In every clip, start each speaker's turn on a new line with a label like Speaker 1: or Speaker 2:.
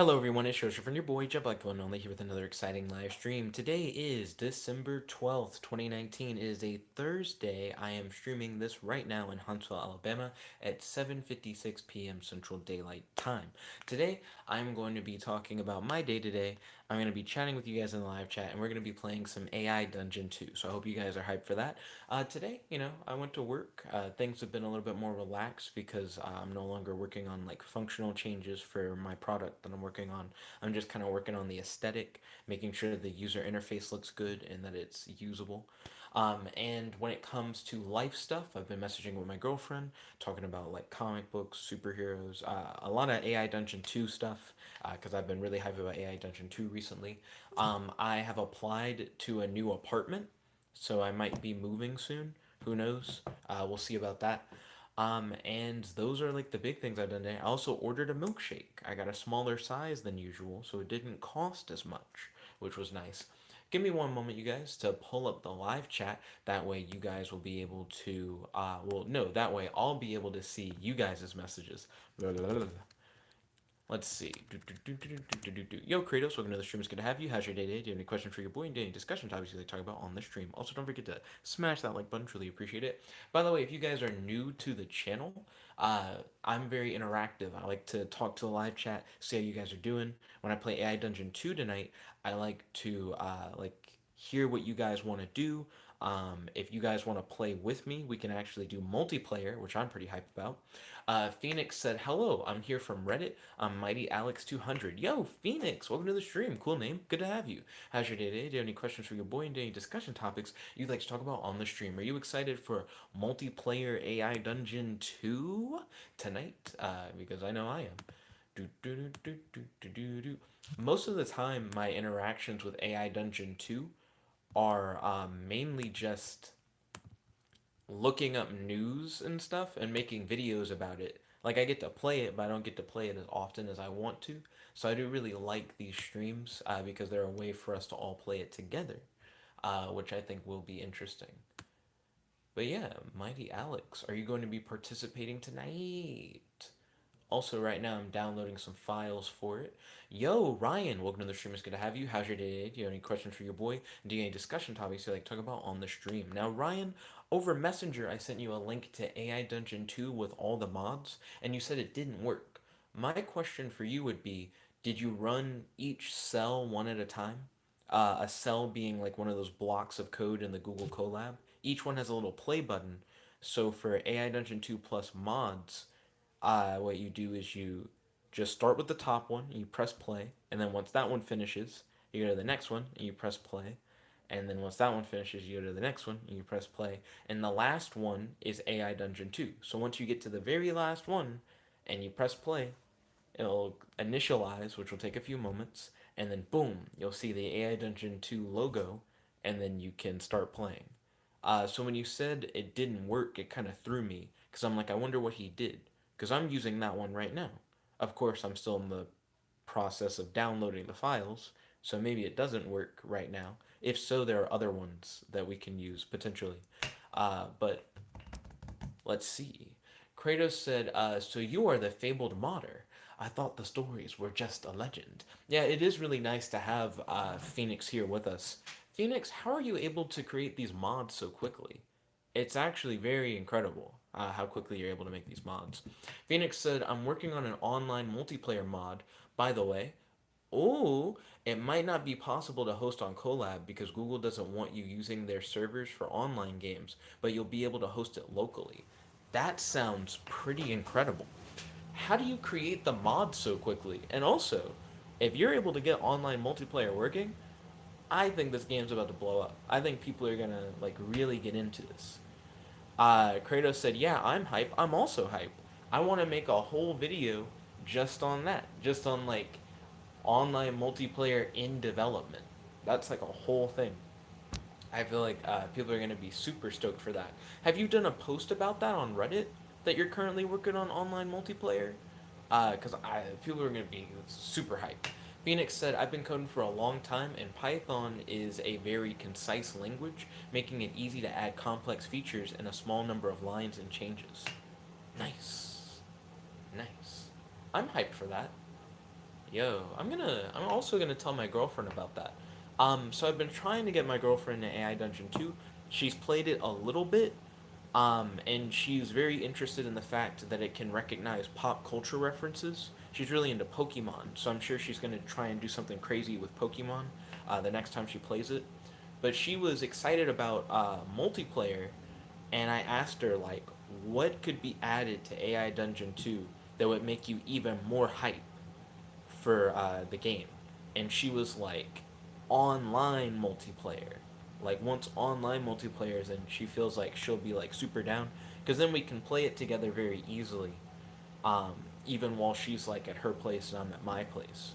Speaker 1: Hello everyone, it's Joseph from your boy Jeb like one only here with another exciting live stream. Today is December 12th, 2019. It is a Thursday. I am streaming this right now in Huntsville, Alabama at 7:56 p.m. Central Daylight Time. Today, I'm going to be talking about my day today. I'm going to be chatting with you guys in the live chat, and we're going to be playing some AI Dungeon 2. So I hope you guys are hyped for that. Today, I went to work. Things have been a little bit more relaxed because I'm no longer working on like functional changes for my product that I'm working on. I'm just kind of working on the aesthetic, making sure the user interface looks good and that it's usable. And when it comes to life stuff, I've been messaging with my girlfriend, talking about like comic books, superheroes, a lot of AI Dungeon 2 stuff, because I've been really hyped about AI Dungeon 2 recently. I have applied to a new apartment, so I might be moving soon. Who knows? We'll see about that. And those are like the big things I've done today. I also ordered a milkshake. I got a smaller size than usual, so it didn't cost as much, which was nice. Give me one moment, you guys, to pull up the live chat. That way, you guys will be able to. Well, no, that way I'll be able to see you guys' messages. Let's see. Yo, Kratos, welcome to the stream. It's good to have you. How's your day today? Do you have any questions for your boy? And any discussion topics you'd like to talk about on the stream? Also, don't forget to smash that like button. Truly appreciate it. By the way, if you guys are new to the channel, I'm very interactive. I like to talk to the live chat, see how you guys are doing. When I play AI Dungeon 2 tonight, I like to hear what you guys want to do. If you guys want to play with me, we can actually do multiplayer, which I'm pretty hyped about. Phoenix said, "Hello, I'm here from Reddit. I'm Mighty Alex 200. Yo, Phoenix, welcome to the stream. Cool name. Good to have you. How's your day today? Do you have any questions for your boy and any discussion topics you'd like to talk about on the stream? Are you excited for multiplayer AI Dungeon 2 tonight? Because I know I am. Do, do, do, do, do, do, do, do. Most of the time, my interactions with AI Dungeon 2 are mainly just looking up news and stuff and making videos about it. Like I get to play it, but I don't get to play it as often as I want to. So I do really like these streams because they're a way for us to all play it together, which I think will be interesting. But yeah, Mighty Alex, are you going to be participating tonight? Also, right now I'm downloading some files for it. Yo, Ryan, welcome to the stream. It's good to have you. How's your day today? Do you have any questions for your boy? Do you have any discussion topics you like to talk about on the stream? Now, Ryan, over Messenger, I sent you a link to AI Dungeon 2 with all the mods, and you said it didn't work. My question for you would be, did you run each cell one at a time? A cell being like one of those blocks of code in the Google Colab. Each one has a little play button. So for AI Dungeon 2 plus mods, what you do is you just start with the top one, and you press play, and then once that one finishes, you go to the next one, and you press play, and then once that one finishes, you go to the next one, and you press play, and the last one is AI Dungeon 2. So once you get to the very last one, and you press play, it'll initialize, which will take a few moments, and then boom, you'll see the AI Dungeon 2 logo, and then you can start playing. So when you said it didn't work, it kind of threw me because I'm like, I wonder what he did because I'm using that one right now. Of course, I'm still in the process of downloading the files, so maybe it doesn't work right now. If so, there are other ones that we can use potentially. But let's see. Kratos said, "So you are the fabled modder. I thought the stories were just a legend." Yeah, it is really nice to have Phoenix here with us. Phoenix, how are you able to create these mods so quickly? It's actually very incredible how quickly you're able to make these mods. Phoenix said, "I'm working on an online multiplayer mod. By the way, oh, it might not be possible to host on Colab because Google doesn't want you using their servers for online games, but you'll be able to host it locally." That sounds pretty incredible. How do you create the mods so quickly? And also, if you're able to get online multiplayer working, I think this game's about to blow up. I think people are gonna like really get into this. Kratos said, "Yeah, I'm hype. I'm also hype. I want to make a whole video just on that, just on like online multiplayer in development. That's like a whole thing. I feel like people are going to be super stoked for that. Have you done a post about that on Reddit that you're currently working on online multiplayer? Because people are going to be super hyped. Phoenix said, "I've been coding for a long time, and Python is a very concise language, making it easy to add complex features in a small number of lines and changes." Nice. Nice. I'm hyped for that. Yo, I'm also gonna tell my girlfriend about that. So I've been trying to get my girlfriend in AI Dungeon 2. She's played it a little bit, and she's very interested in the fact that it can recognize pop culture references. She's really into Pokemon, so I'm sure she's gonna try and do something crazy with Pokemon the next time she plays it. But she was excited about multiplayer, and I asked her like, what could be added to AI Dungeon 2 that would make you even more hype for the game, and she was like, online multiplayer. Like once online multiplayer, and she feels like she'll be like super down, because then we can play it together very easily, um, even while she's like at her place and I'm at my place.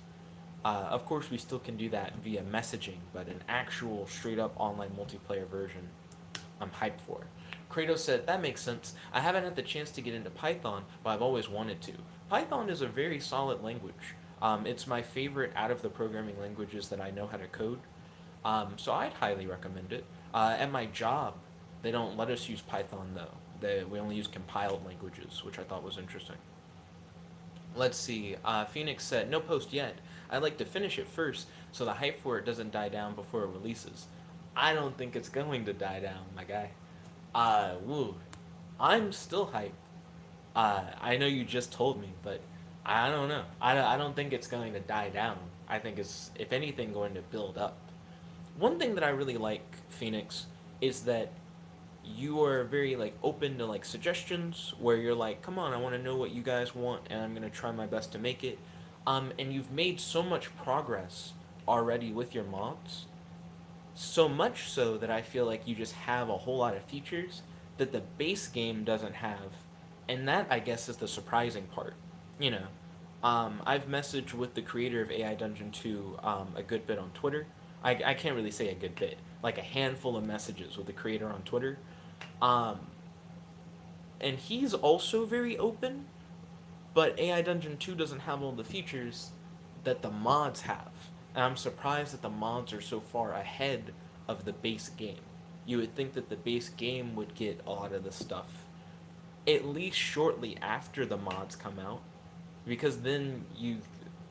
Speaker 1: Of course, we still can do that via messaging, but an actual straight up online multiplayer version, I'm hyped for. Kratos said, that makes sense. I haven't had the chance to get into Python, but I've always wanted to. Python is a very solid language. It's my favorite out of the programming languages that I know how to code. So I'd highly recommend it. At my job, they don't let us use Python though. We only use compiled languages, which I thought was interesting. Let's see. Phoenix said, no post yet. I'd like to finish it first so the hype for it doesn't die down before it releases. I don't think it's going to die down, my guy. Woo. I'm still hyped. I know you just told me, but I don't know. I don't think it's going to die down. I think it's, if anything, going to build up. One thing that I really like, Phoenix, is that you are very like open to like suggestions where you're like, come on, I want to know what you guys want and I'm gonna try my best to make it. And you've made so much progress already with your mods, so much so that I feel like you just have a whole lot of features that the base game doesn't have, and that I guess is the surprising part. You know, I've messaged with the creator of AI Dungeon 2 a good bit on Twitter. I can't really say a good bit, like a handful of messages with the creator on Twitter. Um, and he's also very open, but AI Dungeon 2 doesn't have all the features that the mods have. And I'm surprised that the mods are so far ahead of the base game. You would think that the base game would get a lot of the stuff at least shortly after the mods come out, because then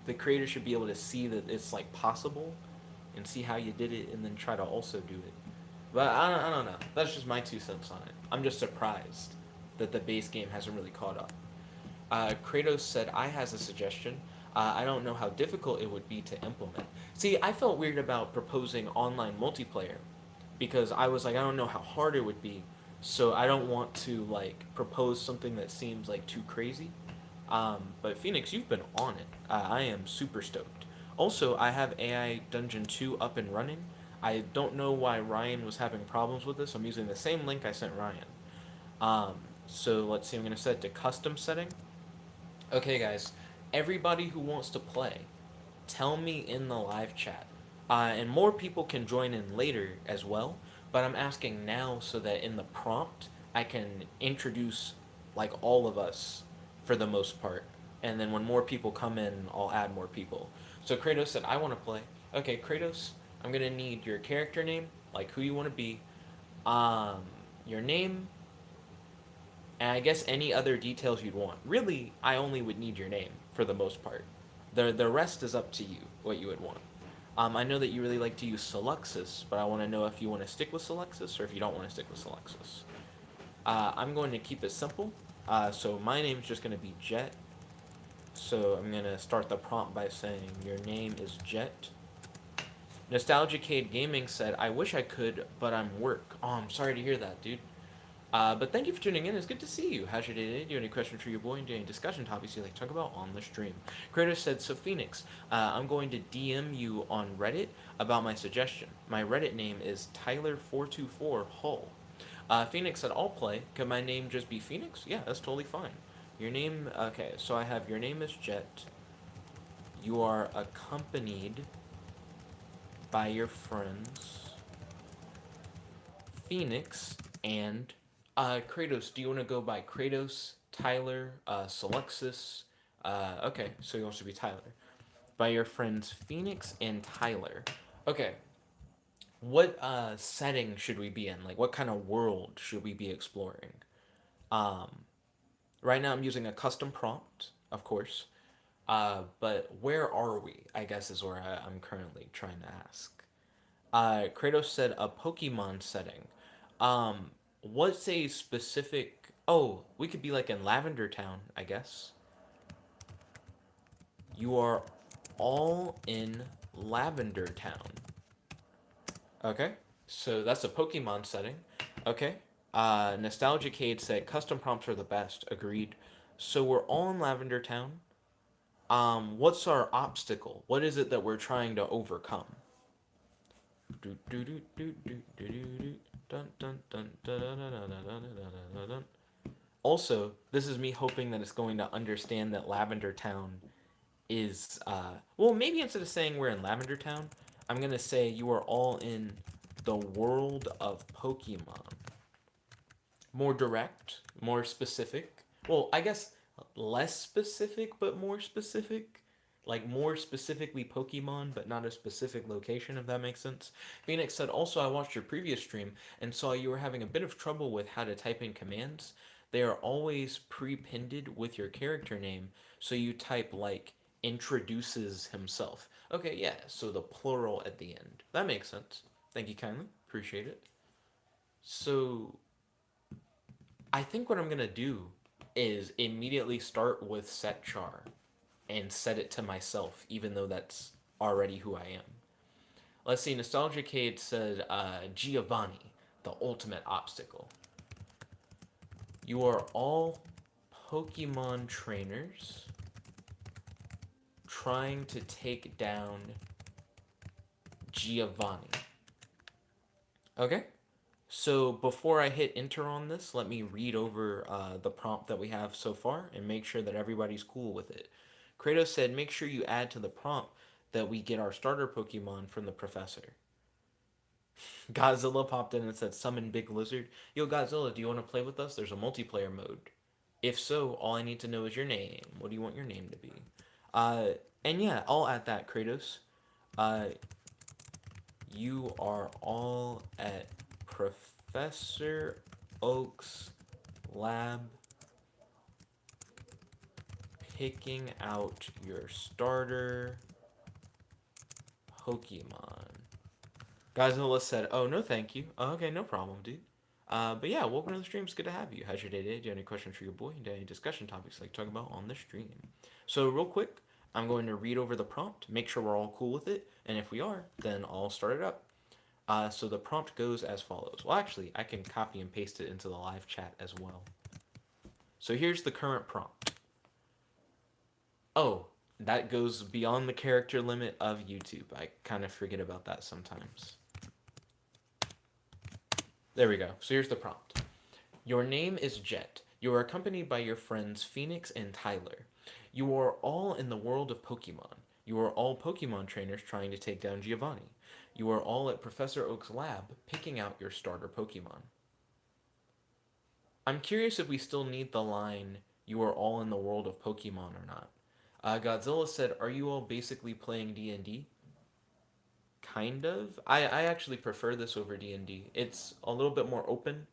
Speaker 1: the creator should be able to see that it's like possible and see how you did it and then try to also do it. But I don't know. That's just my 2 cents on it. I'm just surprised that the base game hasn't really caught up. Kratos said, I has a suggestion. I don't know how difficult it would be to implement. See, I felt weird about proposing online multiplayer because I was like, I don't know how hard it would be, so I don't want to like propose something that seems like too crazy. But Phoenix, you've been on it. I am super stoked. Also, I have AI Dungeon 2 up and running. I don't know why Ryan was having problems with this. I'm using the same link I sent Ryan. Um, so let's see, I'm going to set it to custom setting. Okay, guys, everybody who wants to play, tell me in the live chat. And more people can join in later as well, but I'm asking now so that in the prompt, I can introduce like all of us for the most part. And then when more people come in, I'll add more people. So Kratos said, I want to play. Okay, Kratos, I'm going to need your character name, like who you want to be, um, your name, and I guess any other details you'd want. Really, I only would need your name for the most part. The rest is up to you, what you would want. I know that you really like to use Seluxus, but I want to know if you want to stick with Seluxus or if you don't want to stick with Seluxus. I'm going to keep it simple. So my name is just going to be Jet. So I'm going to start the prompt by saying your name is Jet. Nostalgicade Gaming said, I wish I could, but I'm work. Oh, I'm sorry to hear that, dude. But thank you for tuning in. It's good to see you. How's your day today? Do you have any questions for your boy? And do you have any discussion topics you'd like to talk about on the stream? Kratos said, so Phoenix, I'm going to DM you on Reddit about my suggestion. My Reddit name is Tyler424 Hull. Phoenix said, I'll play. Could my name just be Phoenix? Yeah, that's totally fine. Your name, okay, so I have your name is Jet. You are accompanied by your friends, Phoenix, and Kratos. Do you want to go by Kratos, Tyler, Seluxus? Okay, so he wants to be Tyler. By your friends Phoenix and Tyler. Okay, what setting should we be in? Like, what kind of world should we be exploring? Um, right now, I'm using a custom prompt, of course. But where are we? I guess is where I'm currently trying to ask. Kratos said a Pokemon setting. What's a specific? Oh, we could be like in Lavender Town, I guess. You are all in Lavender Town. Okay, so that's a Pokemon setting. Okay. Nostalgicade said custom prompts are the best. Agreed. So we're all in Lavender Town. What's our obstacle? What is it that we're trying to overcome? Also, this is me hoping that it's going to understand that Lavender Town is well, maybe instead of saying we're in Lavender Town, I'm gonna say you are all in the world of Pokemon. More direct, more specific. Well, I guess less specific, but more specific. Like more specifically Pokemon, but not a specific location, if that makes sense. Phoenix said, also, I watched your previous stream and saw you were having a bit of trouble with how to type in commands. They are always pre-pinned with your character name, so you type like introduces himself. Okay, yeah, so the plural at the end. That makes sense. Thank you kindly. Appreciate it. So I think what I'm gonna do is immediately start with set char and set it to myself, even though that's already who I am. Let's see, Nostalgicade said Giovanni, the ultimate obstacle. You are all Pokemon trainers trying to take down Giovanni. Okay? So before I hit enter on this, let me read over the prompt that we have so far and make sure that everybody's cool with it. Kratos said, make sure you add to the prompt that we get our starter Pokemon from the professor. Godzilla popped in and said, summon Big Lizard. Yo, Godzilla, do you want to play with us? There's a multiplayer mode. If so, all I need to know is your name. What do you want your name to be? Uh, and yeah, I'll add that, Kratos. Uh, you are all at Professor Oak's lab picking out your starter Pokemon. Godzilla said, oh, no thank you. Oh, okay, no problem, dude. But yeah, welcome to the stream. It's good to have you. How's your day today? Do you have any questions for your boy? Do you have any discussion topics like talk about on the stream? So real quick, I'm going to read over the prompt, make sure we're all cool with it, and if we are, then I'll start it up. So the prompt goes as follows. Well, actually, I can copy and paste it into the live chat as well. So here's the current prompt. Oh, that goes beyond the character limit of YouTube. I kind of forget about that sometimes. There we go. So here's the prompt. Your name is Jet. You are accompanied by your friends Phoenix and Tyler. You are all in the world of Pokemon. You are all Pokemon trainers trying to take down Giovanni. You are all at Professor Oak's lab picking out your starter Pokemon. I'm curious if we still need the line, you are all in the world of Pokemon or not. Godzilla said, are you all basically playing D&D? Kind of. I actually prefer this over D&D. It's a little bit more open.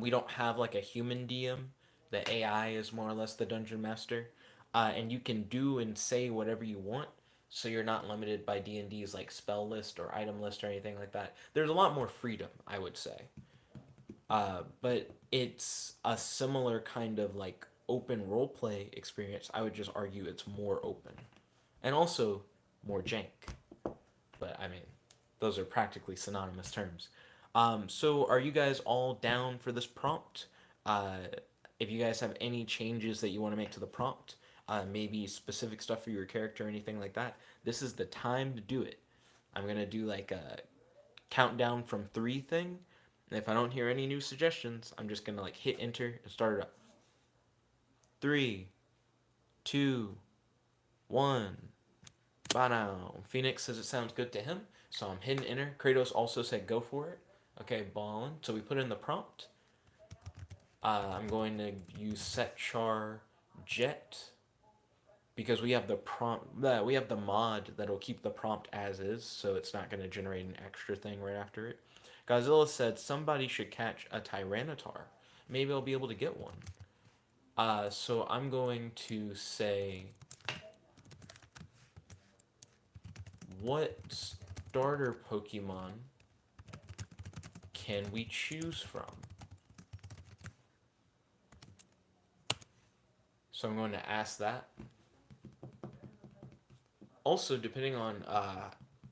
Speaker 1: We don't have like a human DM. The AI is more or less the dungeon master, and you can do and say whatever you want. So you're not limited by D&D's like spell list or item list or anything like that. There's a lot more freedom, I would say. But it's a similar kind of like open roleplay experience. I would just argue it's more open, and also more jank. But I mean, those are practically synonymous terms. So are you guys all down for this prompt? Uh, if you guys have any changes that you want to make to the prompt, maybe specific stuff for your character or anything like that, this is the time to do it. I'm gonna do like a countdown from 3 thing. And if I don't hear any new suggestions, I'm just gonna like hit enter and start it up. 3, 2, 1. Ba-now. Phoenix says it sounds good to him, so I'm hitting enter. Kratos also said go for it. Okay, ballin'. So we put in the prompt. I'm going to use set char jet because we have the prompt. We have the mod that'll keep the prompt as is, so it's not going to generate an extra thing right after it. Godzilla said somebody should catch a Tyranitar. Maybe I'll be able to get one. So I'm going to say what starter Pokemon can we choose from? So I'm going to ask that. Also, depending on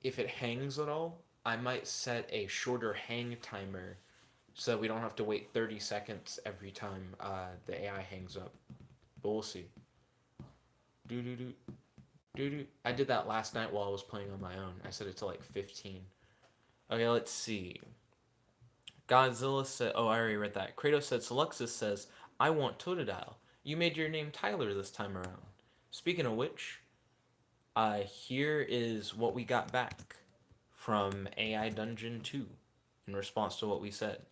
Speaker 1: if it hangs at all, I might set a shorter hang timer so that we don't have to wait 30 seconds every time the AI hangs up. But we'll see. Do do do do do. I did that last night while I was playing on my own. I set it to like 15. Okay, let's see. Godzilla said, oh, I already read that. Kratos said, Seluxus says, I want Totodile. You made your name Tyler this time around. Speaking of which, here is what we got back from AI Dungeon 2 in response to what we said.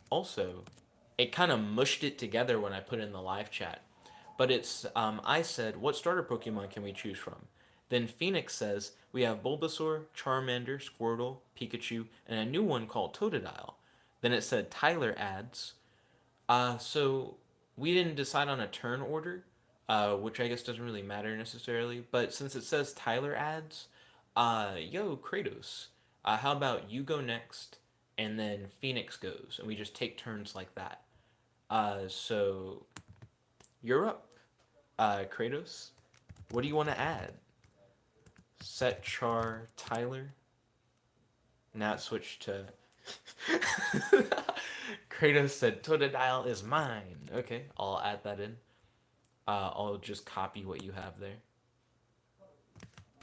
Speaker 1: Also, it kind of mushed it together when I put in the live chat. But it's, I said, what starter Pokemon can we choose from? Then Phoenix says, we have Bulbasaur, Charmander, Squirtle, Pikachu, and a new one called Totodile. Then it said Tyler adds, so we didn't decide on a turn order, which I guess doesn't really matter necessarily. But since it says Tyler adds, yo, Kratos, how about you go next, and then Phoenix goes, and we just take turns like that. So you're up, Kratos. What do you want to add? Set Char Tyler. Now it switched to. Kratos said, Totodile is mine. Okay, I'll add that in. I'll just copy what you have there.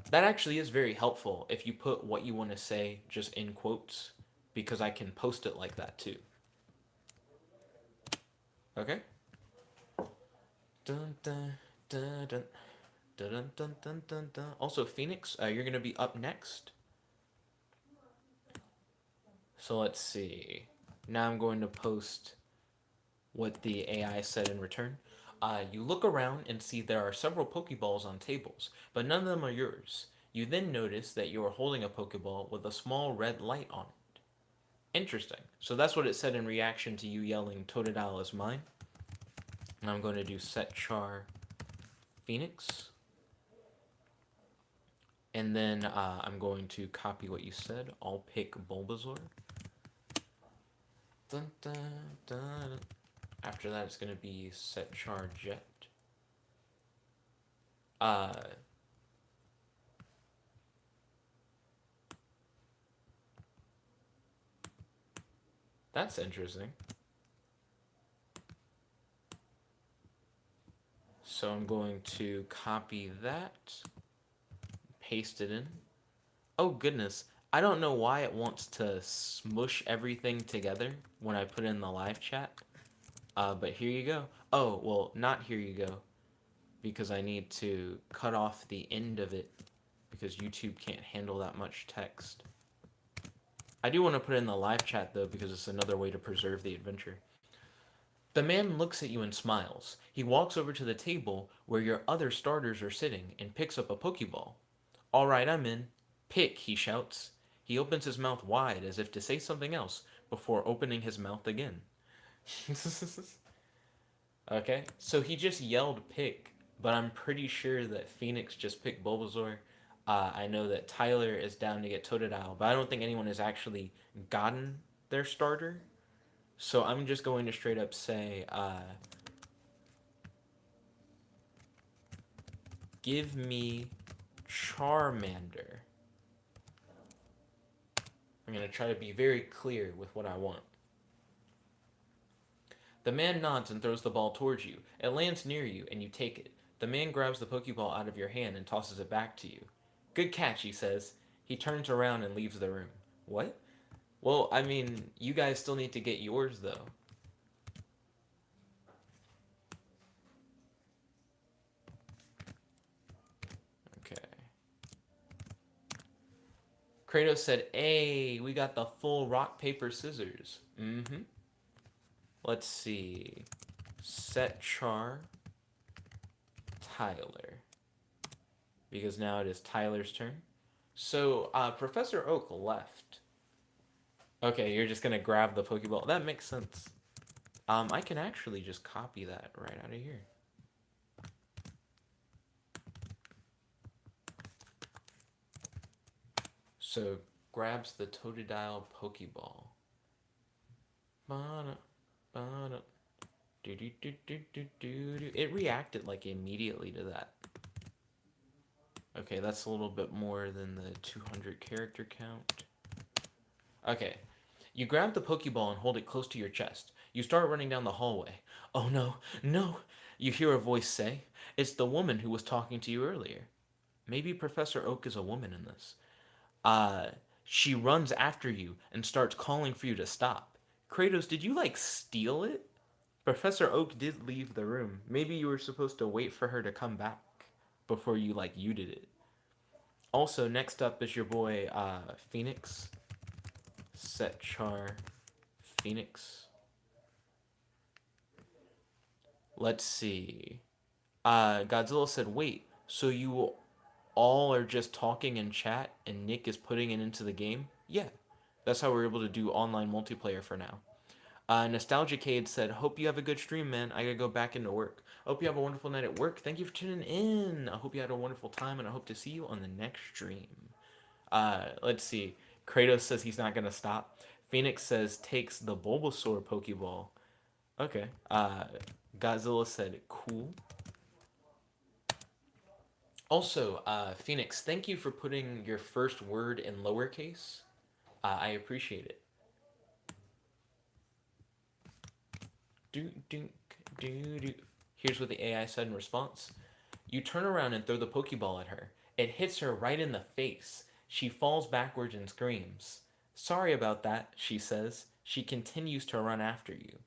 Speaker 1: That actually is very helpful if you put what you want to say just in quotes, because I can post it like that too. Okay? Dun, dun, dun, dun. Dun, dun, dun, dun, dun, dun. Also, Phoenix, you're going to be up next. So let's see. Now I'm going to post what the AI said in return. You look around and see there are several Pokeballs on tables, but none of them are yours. You then notice that you are holding a Pokeball with a small red light on it. Interesting. So that's what it said in reaction to you yelling, Totodile is mine. And I'm going to do set char Phoenix. And then I'm going to copy what you said. I'll pick Bulbasaur. Dun, dun, dun. After that, it's going to be set char Jet. That's interesting. So I'm going to copy that, paste it in. Oh goodness, I don't know why it wants to smush everything together when I put in the live chat. But here you go. Oh, well, not here you go, because I need to cut off the end of it because YouTube can't handle that much text. I do want to put in the live chat though, because it's another way to preserve the adventure. The man looks at you and smiles. He walks over to the table where your other starters are sitting and picks up a Pokeball. All right, I'm in. Pick, he shouts. He opens his mouth wide as if to say something else before opening his mouth again. Okay, so he just yelled pick, but I'm pretty sure that Phoenix just picked Bulbasaur. I know that Tyler is down to get Totodile, but I don't think anyone has actually gotten their starter. So I'm just going to straight up say, give me Charmander. I'm going to try to be very clear with what I want. The man nods and throws the ball towards you. It lands near you, and you take it. The man grabs the Pokeball out of your hand and tosses it back to you. Good catch, he says. He turns around and leaves the room. What? Well, I mean, you guys still need to get yours, though. Okay. Kratos said, hey, we got the full rock, paper, scissors. Mm-hmm. Let's see. Set char Tyler. Because now it is Tyler's turn. So, Professor Oak left. Okay, you're just gonna grab the Pokeball. That makes sense. I can actually just copy that right out of here. So grabs the Totodile Pokeball. Ba-da, ba-da, do. It reacted like immediately to that. Okay, that's a little bit more than the 200 character count. Okay. You grab the Pokeball and hold it close to your chest. You start running down the hallway. Oh no, no! You hear a voice say, "It's the woman who was talking to you earlier." Maybe Professor Oak is a woman in this. Uh, she runs after you and starts calling for you to stop. Kratos, did you like steal it? Professor Oak did leave the room. Maybe you were supposed to wait for her to come back before you did it. Also, next up is your boy Phoenix. Set Char Phoenix. Let's see. Godzilla said, "Wait, so you all are just talking in chat and Nick is putting it into the game?" Yeah, that's how we're able to do online multiplayer for now. Nostalgicade said, "Hope you have a good stream, man. I gotta go back into work. Hope you have a wonderful night at work. Thank you for tuning in. I hope you had a wonderful time, and I hope to see you on the next stream." Let's see. Kratos says he's not gonna stop. Phoenix says takes the Bulbasaur Pokeball. Okay. Godzilla said cool. Also, Phoenix, thank you for putting your first word in lowercase. I appreciate it. Do do do do. Here's what the AI said in response. You turn around and throw the Pokeball at her. It hits her right in the face. She falls backwards and screams. Sorry about that, she says. She continues to run after you.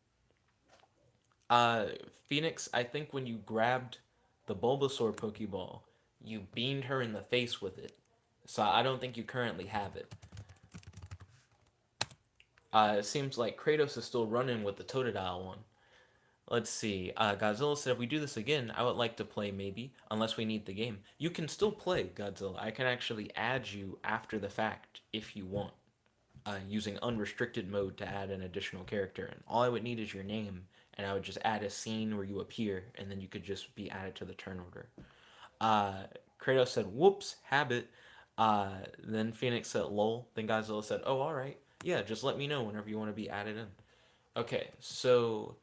Speaker 1: Uh, Phoenix, I think when you grabbed the Bulbasaur Pokeball, you beamed her in the face with it. So I don't think you currently have it. It seems like Kratos is still running with the Totodile one. Let's see. Godzilla said, if we do this again, I would like to play maybe, unless we need the game. You can still play, Godzilla. I can actually add you after the fact if you want, using unrestricted mode to add an additional character. And all I would need is your name, and I would just add a scene where you appear, and then you could just be added to the turn order. Uh, Kratos said, whoops, habit. Then Phoenix said, lol. Then Godzilla said, oh, alright. Yeah, just let me know whenever you want to be added in. Okay, so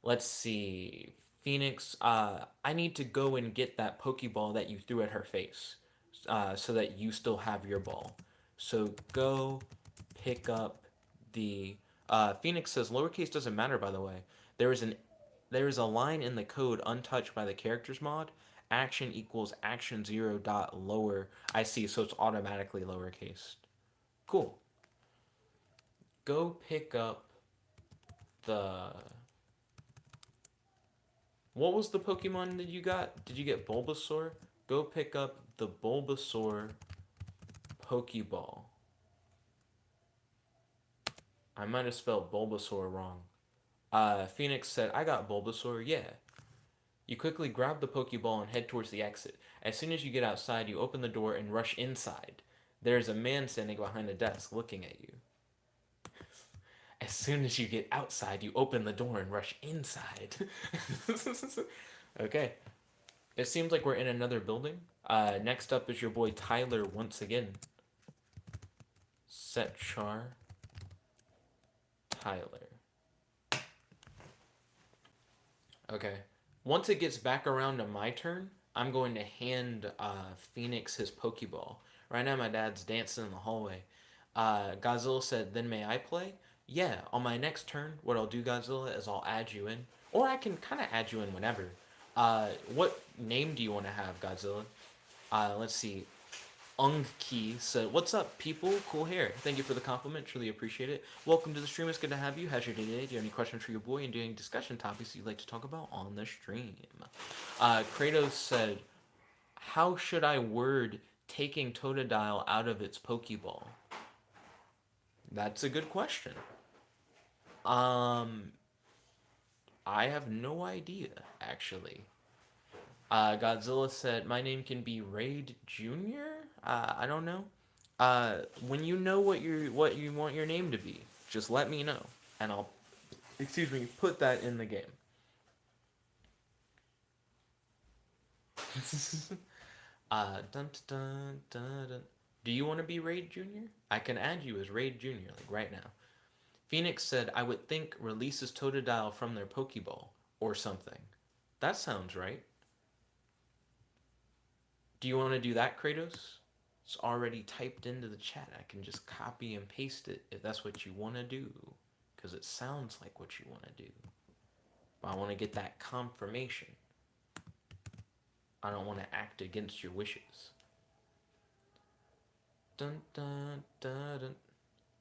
Speaker 1: let's see. Phoenix, I need to go and get that Pokeball that you threw at her face so that you still have your ball. So go pick up the. Phoenix says lowercase doesn't matter, by the way. There is an there is a line in the code untouched by the characters mod. Action equals action 0 dot lower. I see, so it's automatically lowercase. Cool. Go pick up the. What was the Pokemon that you got? Did you get Bulbasaur? Go pick up the Bulbasaur Pokeball. I might have spelled Bulbasaur wrong. Phoenix said, I got Bulbasaur, yeah. You quickly grab the Pokeball and head towards the exit. As soon as you get outside, you open the door and rush inside. There is a man standing behind a desk looking at you. As soon as you get outside, you open the door and rush inside. Okay. It seems like we're in another building. Next up is your boy Tyler once again. Set Char. Tyler. Okay. Once it gets back around to my turn, I'm going to hand Phoenix his Pokeball. Right now, my dad's dancing in the hallway. Godzilla said, then may I play? Yeah, on my next turn, what I'll do, Godzilla, is I'll add you in. Or I can kind of add you in whenever. What name do you want to have, Godzilla? Let's see. Ungki said, what's up, people? Cool hair. Thank you for the compliment. Truly appreciate it. Welcome to the stream. It's good to have you. How's your day today? Do you have any questions for your boy and doing discussion topics you'd like to talk about on the stream? Kratos said, how should I word taking Totodile out of its Pokeball? That's a good question. I have no idea, actually. Godzilla said, my name can be Raid Jr.? I don't know. When you know what you want your name to be, just let me know, and excuse me, put that in the game. Dun, dun, dun, dun. Do you want to be Raid Junior? I can add you as Raid Junior, like right now. Phoenix said, I would think releases Totodile from their Pokeball or something. That sounds right. Do you want to do that, Kratos? It's already typed into the chat. I can just copy and paste it if that's what you want to do. Because it sounds like what you want to do. But I want to get that confirmation. I don't want to act against your wishes. Dun dun dun dun.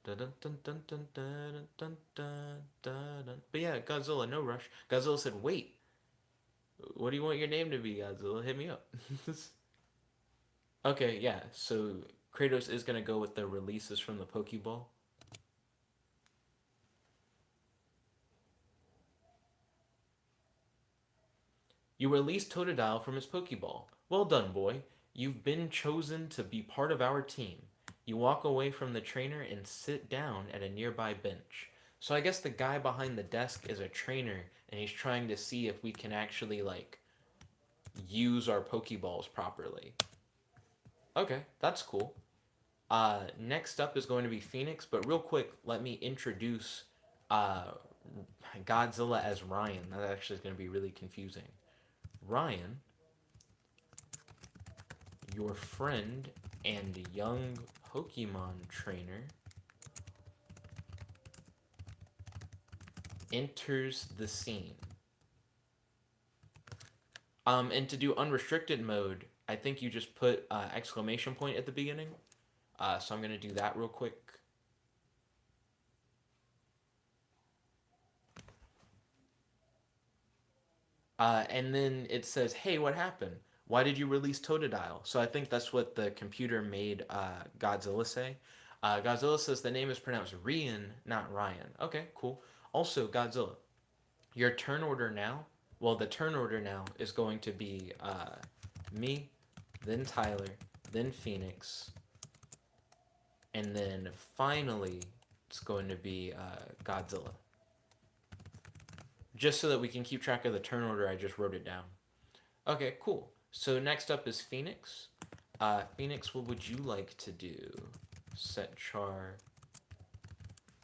Speaker 1: Dun, dun, dun, dun, dun, dun, dun, dun, dun, dun. But yeah, Godzilla, no rush. Godzilla said, wait, what do you want your name to be, Godzilla? Hit me up. Okay, yeah, so Kratos is going to go with the releases from the Pokeball. You released Totodile from his Pokeball. Well done, boy. You've been chosen to be part of our team. You walk away from the trainer and sit down at a nearby bench. So I guess the guy behind the desk is a trainer and he's trying to see if we can actually like use our Pokeballs properly. Okay, that's cool. Next up is going to be Phoenix, but real quick, let me introduce uh, Godzilla as Ryan. That actually is going to be really confusing. Ryan, your friend and young Pokemon trainer, enters the scene. And to do unrestricted mode, I think you just put exclamation point at the beginning. So I'm going to do that real quick. And then it says, hey, what happened? Why did you release Totodile? So I think that's what the computer made Godzilla say. Godzilla says the name is pronounced Rian, not Ryan. Okay, cool. Also, Godzilla, your turn order now, well, the turn order now is going to be me, then Tyler, then Phoenix, and then finally it's going to be Godzilla. Just so that we can keep track of the turn order, I just wrote it down. Okay, cool. So next up is Phoenix. Phoenix, what would you like to do? Set char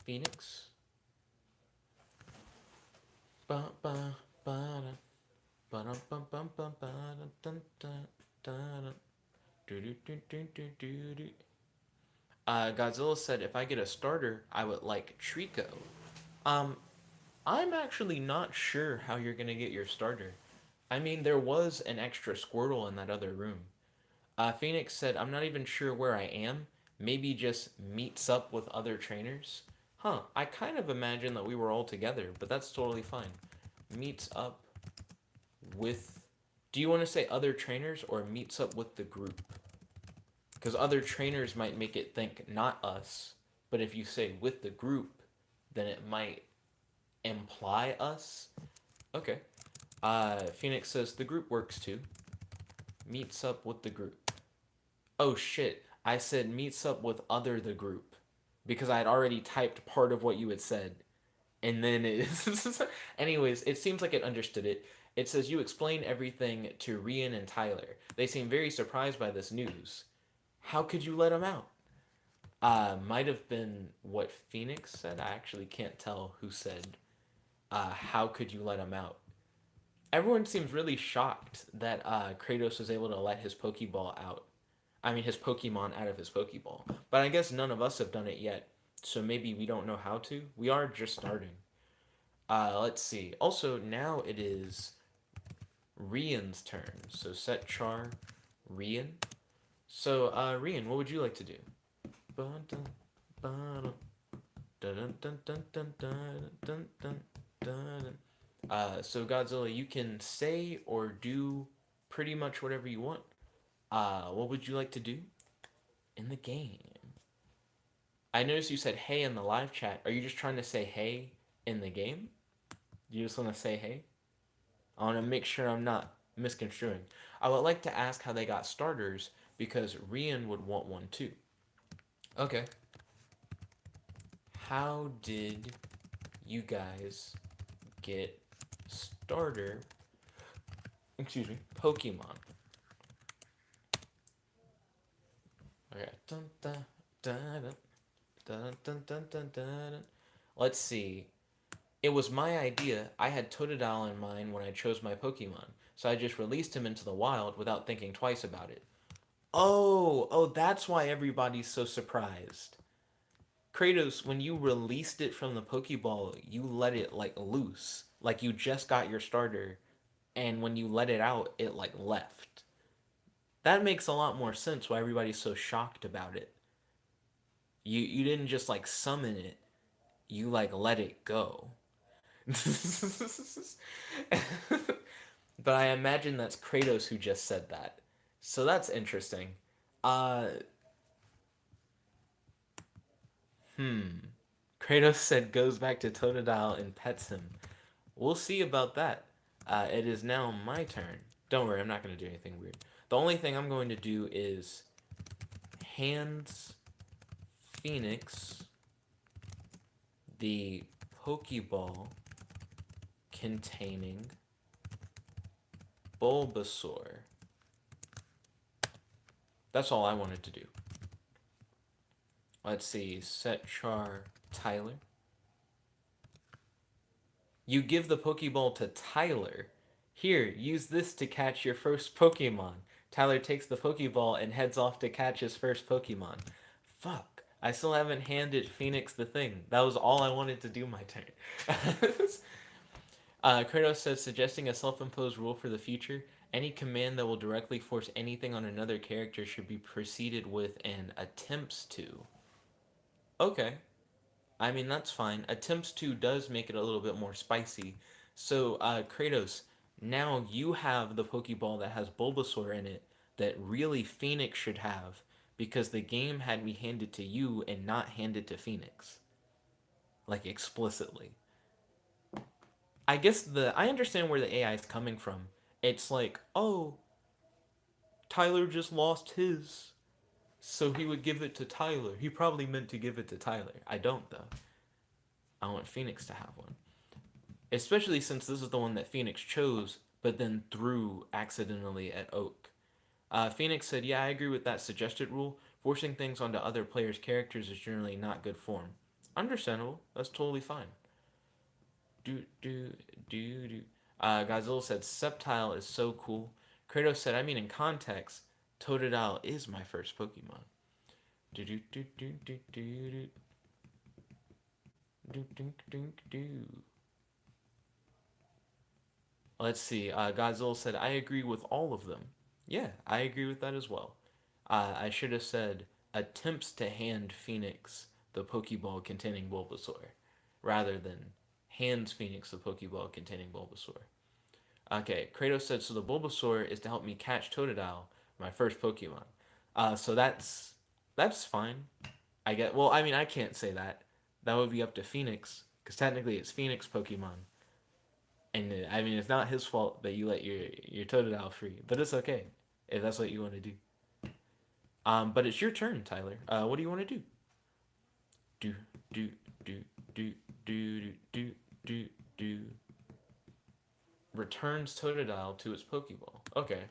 Speaker 1: Phoenix. Ba ba ba da ba dum bum bum bum ba dun dun dun do do do do do do do. Godzilla said, if I get a starter, I would like Trico. Um, I'm actually not sure how you're gonna get your starter. I mean, there was an extra Squirtle in that other room. Phoenix said, I'm not even sure where I am. Maybe just meets up with other trainers. Huh, I kind of imagined that we were all together, but that's totally fine. Meets up with... Do you want to say other trainers or meets up with the group? Because other trainers might make it think not us, but if you say with the group, then it might imply us. Okay. Phoenix says the group works too. Meets up with the group. Oh shit, I said meets up with other the group because I had already typed part of what you had said. And then it anyways, it seems like it understood it. It says you explain everything to Rian and Tyler. They seem very surprised by this news. How could you let them out? Might have been what Phoenix said. I actually can't tell who said, how could you let him out? Everyone seems really shocked that Kratos was able to let his Pokeball out. I mean, his Pokemon out of his Pokeball. But I guess none of us have done it yet, so maybe we don't know how to. We are just starting. Let's see. Also, now it is Rian's turn. So set char Rian. So, Rian, what would you like to do? So Godzilla, you can say or do pretty much whatever you want. What would you like to do in the game? I noticed you said hey in the live chat. Are you just trying to say hey in the game? Do you just want to say hey? I want to make sure I'm not misconstruing. I would like to ask how they got starters because Rian would want one too. Okay. How did you guys get starter, excuse me, Pokemon. Okay. Dun, dun, dun, dun, dun, dun, dun, dun, dun. Let's see. It was my idea. I had Totodile in mind when I chose my Pokemon, so I just released him into the wild without thinking twice about it. Oh, that's why everybody's so surprised. Kratos, when you released it from the Pokeball, you let it like loose. Like you just got your starter, and when you let it out, it like left. That makes a lot more sense why everybody's so shocked about it. You didn't just like summon it, you like let it go. But I imagine that's Kratos who just said that. So that's interesting. Uh Kratos said goes back to Totodile and pets him. We'll see about that. It is now my turn. Don't worry, I'm not going to do anything weird. The only thing I'm going to do is hands Phoenix the Pokeball containing Bulbasaur. That's all I wanted to do. Let's see, set char Tyler. You give the Pokeball to Tyler. Here, use this to catch your first Pokemon. Tyler takes the Pokeball and heads off to catch his first Pokemon. Fuck. I still haven't handed Phoenix the thing. That was all I wanted to do my turn. Kratos says, suggesting a self-imposed rule for the future. Any command that will directly force anything on another character should be preceded with an attempts to. Okay. I mean, that's fine. Attempts to does make it a little bit more spicy. So, Kratos, now you have the Pokeball that has Bulbasaur in it that really Phoenix should have because the game had me hand it to you and not hand it to Phoenix. Like, explicitly. I guess I understand where the AI is coming from. It's like, oh, Tyler just lost his, so he would give it to Tyler. He probably meant to give it to Tyler. I don't, though. I want Phoenix to have one. Especially since this is the one that Phoenix chose, but then threw accidentally at Oak. Phoenix said, yeah, I agree with that suggested rule. Forcing things onto other players' characters is generally not good form. Understandable. That's totally fine. Do. Godzilla said, Sceptile is so cool. Kratos said, I mean, in context, Totodile is my first Pokemon. Do do do do do do do do do do. Let's see. Godzilla said, I agree with all of them. Yeah, I agree with that as well. I should have said attempts to hand Phoenix the Pokeball containing Bulbasaur rather than hands Phoenix the Pokeball containing Bulbasaur. Okay, Kratos said, so the Bulbasaur is to help me catch Totodile, my first Pokemon. So that's fine. I get. Well, I mean, I can't say that. That would be up to Phoenix, because technically it's Phoenix Pokemon. And I mean, it's not his fault that you let your Totodile free, but it's okay if that's what you want to do. But it's your turn, Tyler. What do you want to do? Do do do do do do do do. Returns Totodile to its Pokeball. Okay.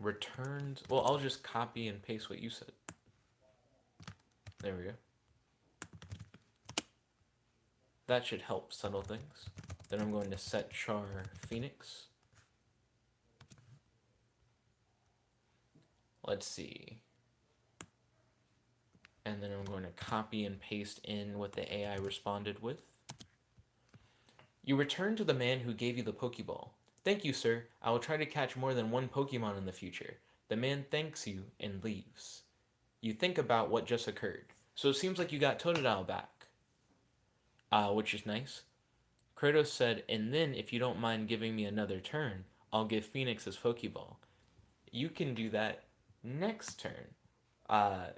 Speaker 1: Returns. Well, I'll just copy and paste what you said. There we go. That should help settle things. Then I'm going to set char Phoenix. Let's see. And then I'm going to copy and paste in what the AI responded with. You return to the man who gave you the Pokeball. Thank you, sir. I will try to catch more than one Pokemon in the future. The man thanks you and leaves. You think about what just occurred. So it seems like you got Totodile back, which is nice. Kratos said, and then if you don't mind giving me another turn, I'll give Phoenix his Pokeball. You can do that next turn.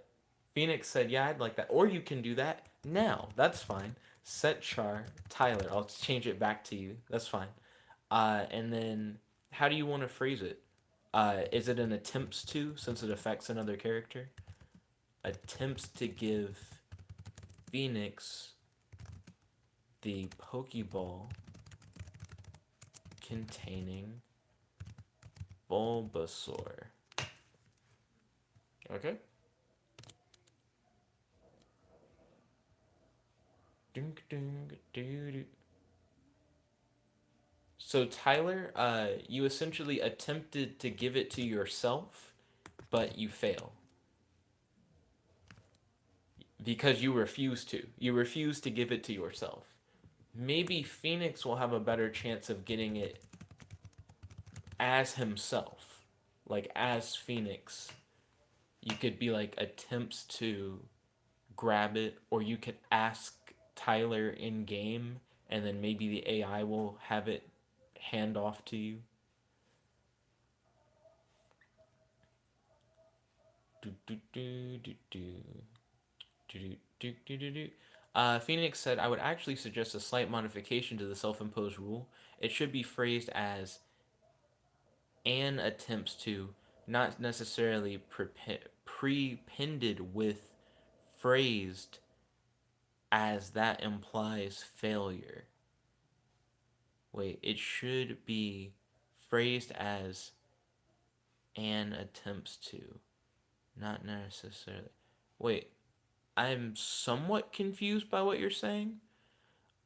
Speaker 1: Phoenix said, yeah, I'd like that. Or you can do that now. That's fine. Set char Tyler. I'll change it back to you. That's fine. And then how do you want to phrase it? Is it an attempts to, since it affects another character? Attempts to give Phoenix the Pokeball containing Bulbasaur. Okay. Ding, ding, doo, doo. So Tyler, you essentially attempted to give it to yourself, but you fail because you refuse to. You refuse to give it to yourself. Maybe Phoenix will have a better chance of getting it as himself, like as Phoenix. You could be like attempts to grab it, or you could ask Tyler in game, and then maybe the AI will have it hand off to you. Do, do, do, do, do. Do, do, do, do, do, do. Phoenix said, I would actually suggest a slight modification to the self imposed rule. It should be phrased as "an attempts to," not necessarily prepended with phrased as that implies failure. Wait, it should be phrased as "an attempts to," not necessarily. Wait, I'm somewhat confused by what you're saying.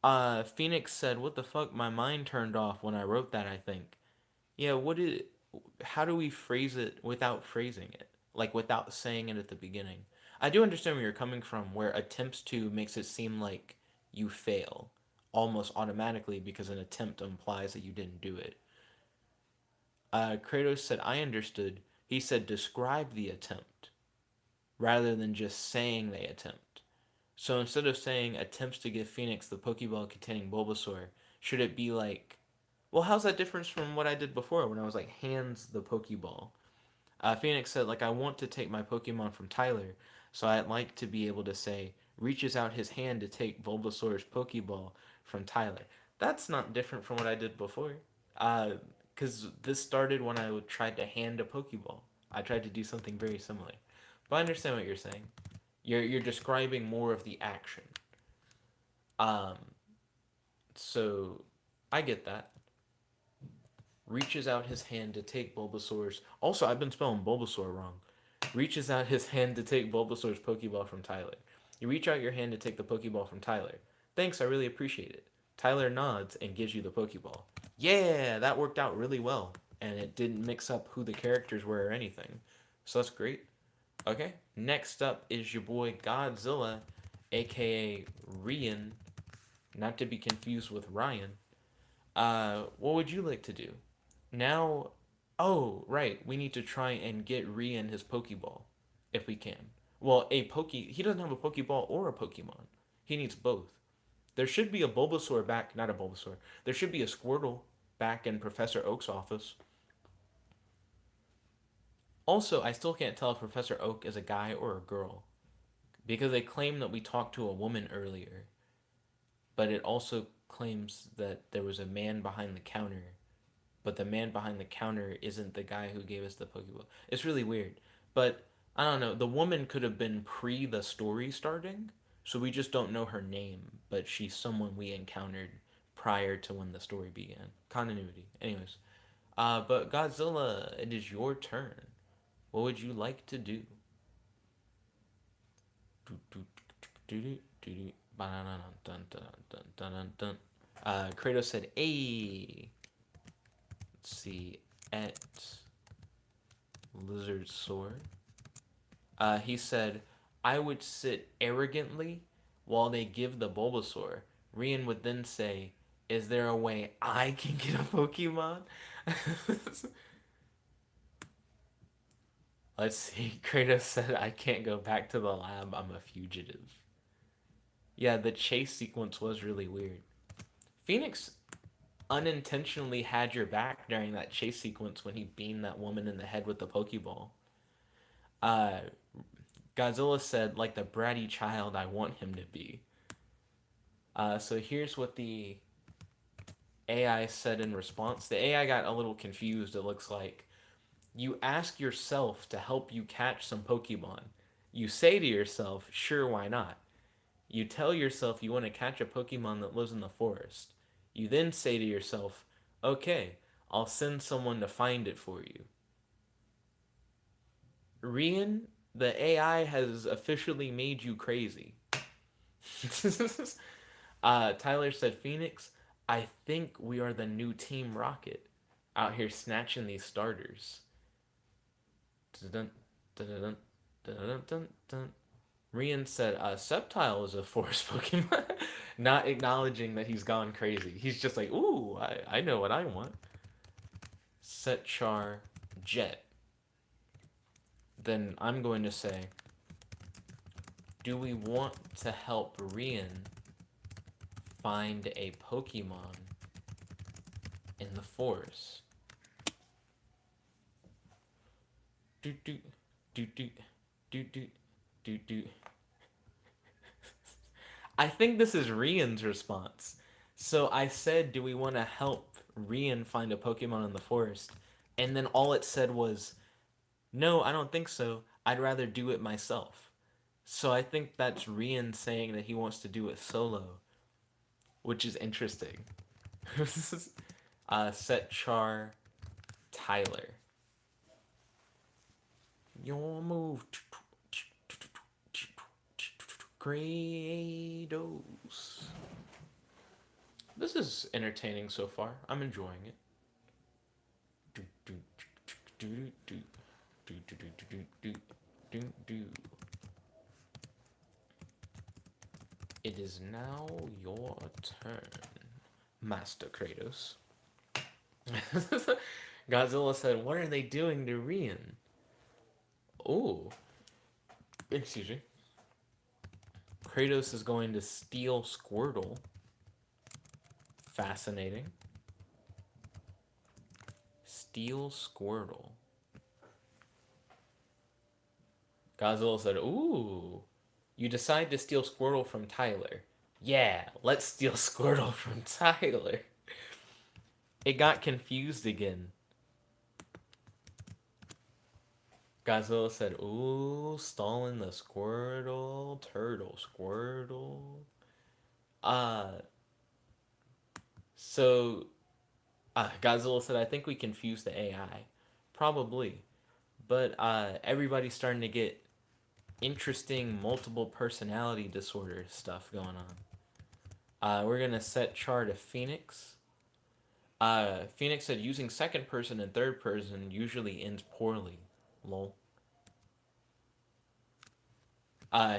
Speaker 1: Phoenix said, "What the fuck? My mind turned off when I wrote that, I think." Yeah, what did how do we phrase it without phrasing it? Like without saying it at the beginning. I do understand where you're coming from, where attempts to makes it seem like you fail almost automatically because an attempt implies that you didn't do it. Kratos said, I understood. He said, describe the attempt rather than just saying they attempt. So instead of saying attempts to give Phoenix the Pokeball containing Bulbasaur, should it be like, well, how's that difference from what I did before when I was like, hands the Pokeball? Phoenix said, like, I want to take my Pokemon from Tyler, so I'd like to be able to say, reaches out his hand to take Bulbasaur's Pokeball from Tyler. That's not different from what I did before. Because this started when I tried to hand a Pokeball. I tried to do something very similar. But I understand what you're saying. You're describing more of the action. Um, so I get that. Reaches out his hand to take Bulbasaur's. Also, I've been spelling Bulbasaur wrong. Reaches out his hand to take Bulbasaur's Pokeball from Tyler. You reach out your hand to take the Pokeball from Tyler. Thanks, I really appreciate it. Tyler nods and gives you the Pokeball. Yeah, that worked out really well. And it didn't mix up who the characters were or anything. So that's great. Okay, next up is your boy Godzilla, aka Rian, not to be confused with Ryan. What would you like to do? Now, oh, right, we need to try and get Rian his Pokeball, if we can. Well, he doesn't have a Pokeball or a Pokemon. He needs both. There should be a Bulbasaur back, not a Bulbasaur. There should be a Squirtle back in Professor Oak's office. Also, I still can't tell if Professor Oak is a guy or a girl because they claim that we talked to a woman earlier, but it also claims that there was a man behind the counter, but the man behind the counter isn't the guy who gave us the Pokeball. It's really weird. But I don't know. The woman could have been pre the story starting, so we just don't know her name, but she's someone we encountered prior to when the story began. Continuity. Anyways, but Godzilla, it is your turn. What would you like to do? Kratos said, "A." Let's see, at Lizard Sword. He said, I would sit arrogantly while they give the Bulbasaur. Rian would then say, is there a way I can get a Pokemon? Let's see. Kratos said, I can't go back to the lab. I'm a fugitive. Yeah, the chase sequence was really weird. Phoenix unintentionally had your back during that chase sequence when he beamed that woman in the head with the Pokeball. Uh, Godzilla said, like the bratty child I want him to be. So here's what the AI said in response. The AI got a little confused, it looks like. You ask yourself to help you catch some Pokemon. You say to yourself, sure, why not? You tell yourself you want to catch a Pokemon that lives in the forest. You then say to yourself, okay, I'll send someone to find it for you. Rian, the AI has officially made you crazy. Tyler said, Phoenix, I think we are the new Team Rocket out here snatching these starters. Dun, dun, dun, dun, dun, dun. Rian said, Sceptile is a forest Pokemon, not acknowledging that he's gone crazy. He's just like, ooh, I know what I want. Setchar Jet. Then I'm going to say, do we want to help Rian find a Pokemon in the forest? Do do do do do do do do. I think this is Rian's response. So I said, do we want to help Rian find a Pokemon in the forest? And then all it said was, no, I don't think so. I'd rather do it myself. So I think that's Rian saying that he wants to do it solo, which is interesting. Setchar Tyler. Your move. Kratos. This is entertaining so far. I'm enjoying it. It is now your turn, Master Kratos. Godzilla said, what are they doing to Rian? Oh, excuse me. Kratos is going to steal Squirtle. Fascinating. Steal Squirtle. Godzilla said, ooh, you decide to steal Squirtle from Tyler. Yeah, let's steal Squirtle from Tyler. It got confused again. Godzilla said, ooh, stalling the Squirtle, turtle, Squirtle. So, Godzilla said, I think we confused the AI. Probably. But everybody's starting to get interesting multiple personality disorder stuff going on. We're going to set Char to Phoenix. Phoenix said, using second person and third person usually ends poorly. Lol.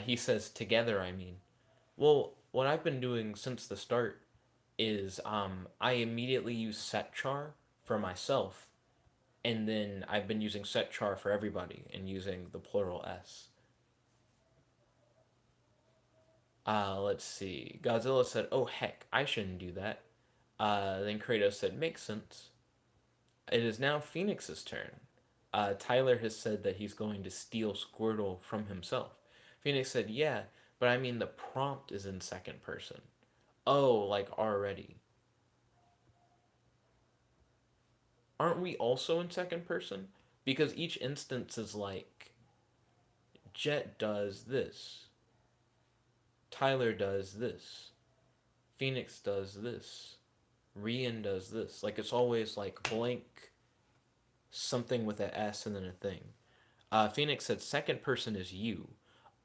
Speaker 1: He says, together, I mean. Well, what I've been doing since the start is I immediately use set char for myself, and then I've been using set char for everybody and using the plural S. Let's see. Godzilla said, oh heck, I shouldn't do that. Then Kratos said, makes sense. It is now Phoenix's turn. Tyler has said that he's going to steal Squirtle from himself. Phoenix said, yeah, but I mean the prompt is in second person. Oh, like already. Aren't we also in second person? Because each instance is like, Jet does this. Tyler does this. Phoenix does this. Rian does this. Like it's always like blank something with an S and then a thing. Phoenix said second person is you.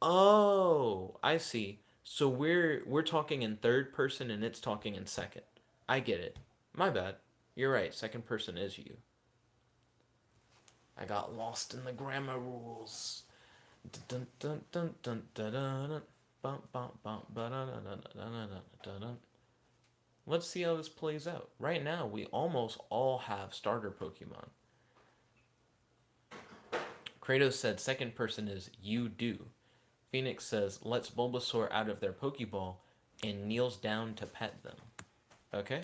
Speaker 1: Oh, I see. So we're talking in third person and it's talking in second. I get it. My bad. You're right. Second person is you. I got lost in the grammar rules. Let's see how this plays out. Right now, we almost all have starter Pokemon. Kratos said second person is you do. Phoenix says lets Bulbasaur out of their Pokeball and kneels down to pet them. Okay?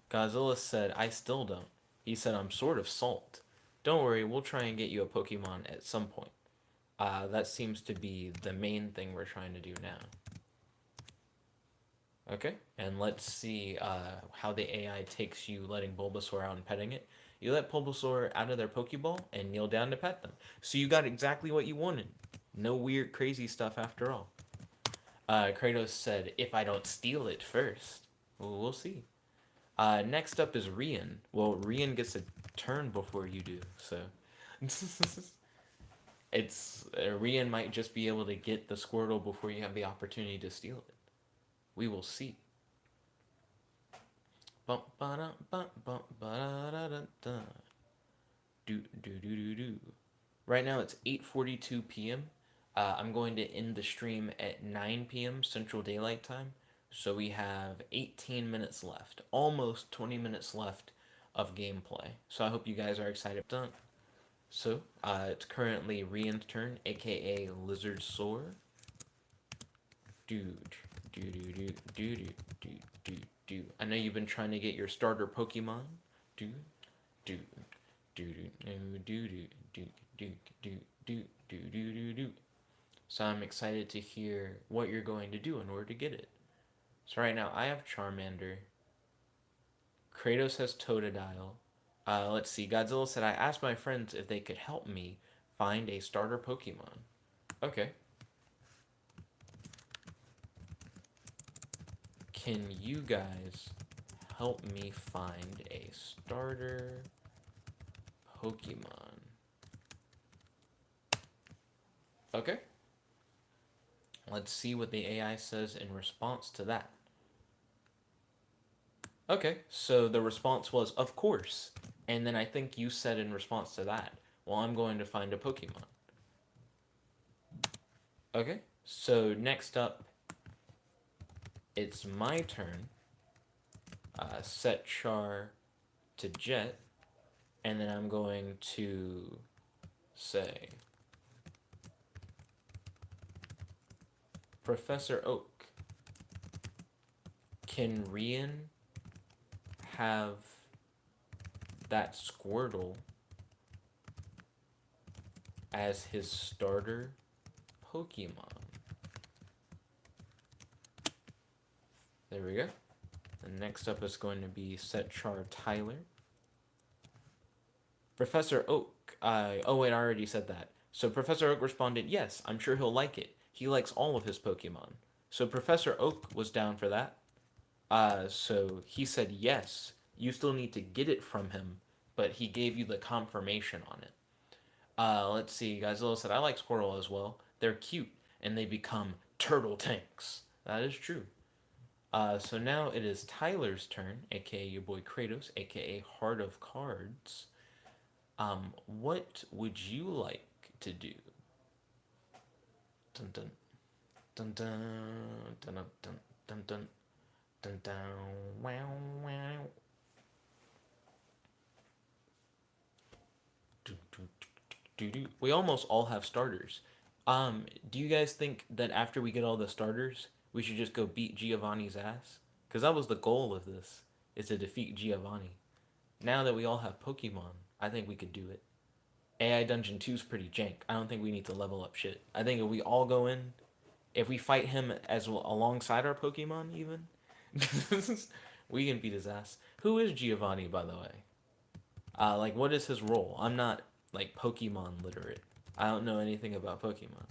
Speaker 1: Godzilla said I still don't. He said I'm sort of salt. Don't worry, we'll try and get you a Pokemon at some point. That seems to be the main thing we're trying to do now. Okay, and let's see how the AI takes you letting Bulbasaur out and petting it. You let Bulbasaur out of their Pokeball and kneel down to pet them. So you got exactly what you wanted. No weird, crazy stuff after all. Kratos said, "If I don't steal it first." Well, we'll see. Next up is Rian. Well, Rian gets a turn before you do, so it's Rian might just be able to get the Squirtle before you have the opportunity to steal it. We will see. Bump ba bump bump ba da da da. Do do do do do. Right now it's 8:42 p.m. I'm going to end the stream at 9 p.m. Central Daylight Time. So we have 18 minutes left, almost 20 minutes left of gameplay. So I hope you guys are excited. Done. So it's currently Rian's turn, aka Lizard Soar. Dude, do do do do do do do do. I know you've been trying to get your starter Pokemon. Do do do do do do do do do do do do do do. So I'm excited to hear what you're going to do in order to get it. So right now I have Charmander. Kratos has Totodile. Let's see. Godzilla said I asked my friends if they could help me find a starter Pokemon. Okay. Can you guys help me find a starter Pokemon? Okay. Let's see what the AI says in response to that. Okay, so the response was, of course. And then I think you said in response to that, well, I'm going to find a Pokemon. Okay, so next up, it's my turn. Set Char to Jet, and then I'm going to say, Professor Oak, can Rian have that Squirtle as his starter Pokemon? There we go. And next up is going to be Set Char Tyler. Professor Oak. Oh wait, I already said that. So Professor Oak responded, yes, I'm sure he'll like it. He likes all of his Pokemon. So Professor Oak was down for that. So he said yes. You still need to get it from him, but he gave you the confirmation on it. Let's see. Godzilla said, I like Squirtle as well. They're cute, and they become turtle tanks. That is true. So now it is Tyler's turn, aka your boy Kratos, aka Heart of Cards. What would you like to do? Dun dun dun dun dun dun dun dun dun dun dun wow wow. We almost all have starters. Do you guys think that after we get all the starters, we should just go beat Giovanni's ass? Because that was the goal of this, is to defeat Giovanni. Now that we all have Pokemon, I think we could do it. AI Dungeon 2 is pretty jank. I don't think we need to level up shit. I think if we all go in, if we fight him as well, alongside our Pokemon, even, we can beat his ass. Who is Giovanni, by the way? Like, what is his role? I'm not like Pokemon literate. I don't know anything about Pokemon.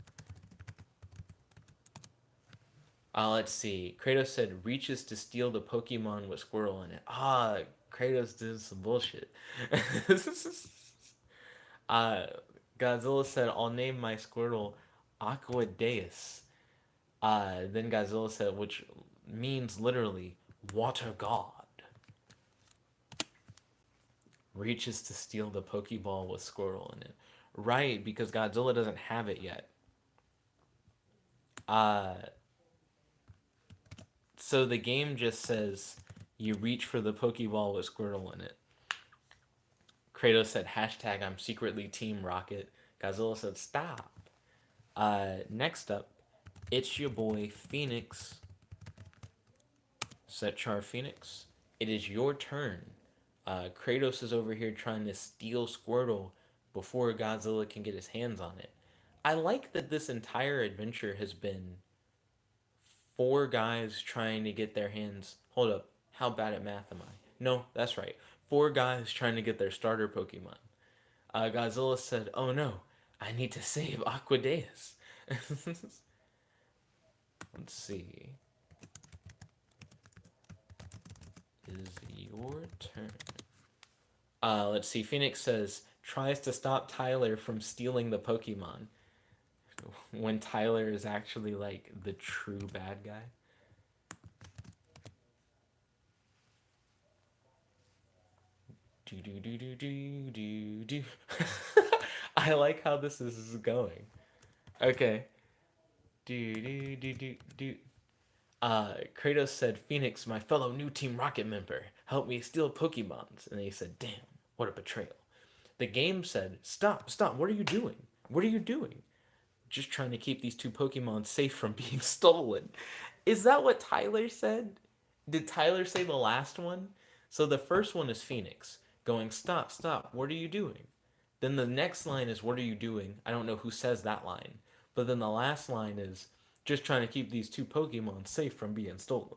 Speaker 1: Let's see. Kratos said reaches to steal the Pokemon with Squirrel in it. Kratos did some bullshit. uh, Godzilla said, I'll name my Squirtle Aquadeus. Then Godzilla said, which means literally water god. Reaches to steal the Pokeball with Squirtle in it. Right, because Godzilla doesn't have it yet. So the game just says you reach for the Pokeball with Squirtle in it. Kratos said, hashtag I'm secretly Team Rocket. Godzilla said, stop. Next up, it's your boy Phoenix. Set Char Phoenix. It is your turn. Kratos is over here trying to steal Squirtle before Godzilla can get his hands on it. I like that this entire adventure has been four guys trying to get their hands. Hold up. How bad at math am I? No, that's right. Four guys trying to get their starter Pokemon. Godzilla said, oh no, I need to save Aquadeus. Let's see. Is your turn. Let's see. Phoenix says tries to stop Tyler from stealing the Pokemon when Tyler is actually like the true bad guy. Do do do do do do do. I like how this is going. Okay. Do do do do do. Kratos said, Phoenix, my fellow new Team Rocket member, help me steal Pokemons. And he said, damn, what a betrayal. The game said, stop, stop, what are you doing? What are you doing? Just trying to keep these two Pokemon safe from being stolen. Is that what Tyler said? Did Tyler say the last one? So the first one is Phoenix going, stop, stop, what are you doing? Then the next line is, what are you doing? I don't know who says that line. But then the last line is, just trying to keep these two Pokemon safe from being stolen.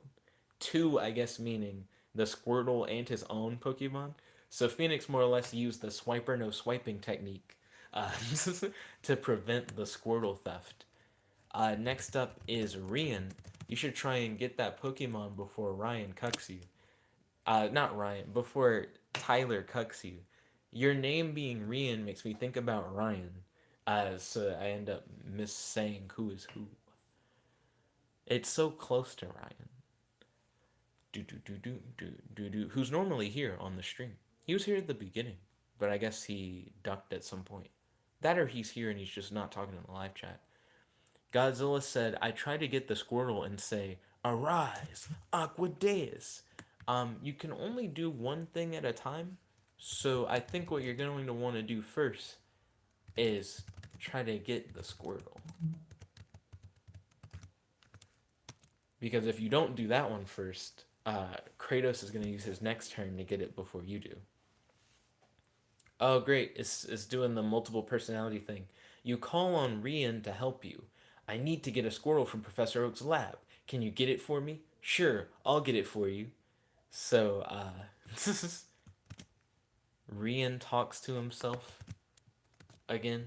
Speaker 1: Two, I guess, meaning the Squirtle and his own Pokemon. So Phoenix more or less used the swiper no swiping technique uh, to prevent the Squirtle theft. Next up is Rian. You should try and get that Pokemon before Ryan cucks you. Not Ryan, before Tyler cucks you. Your name being Rian makes me think about Ryan. So I end up missaying who is who. It's so close to Ryan. Do do do do do do do. Who's normally here on the stream. He was here at the beginning, but I guess he ducked at some point. That or he's here and he's just not talking in the live chat. Godzilla said, I try to get the Squirtle and say, arise, Aqua Deus. You can only do one thing at a time. So I think what you're going to want to do first is try to get the Squirtle. Because if you don't do that one first, Kratos is going to use his next turn to get it before you do. Oh, great. It's doing the multiple personality thing. You call on Rian to help you. I need to get a Squirtle from Professor Oak's lab. Can you get it for me? Sure, I'll get it for you. So, Rian talks to himself again.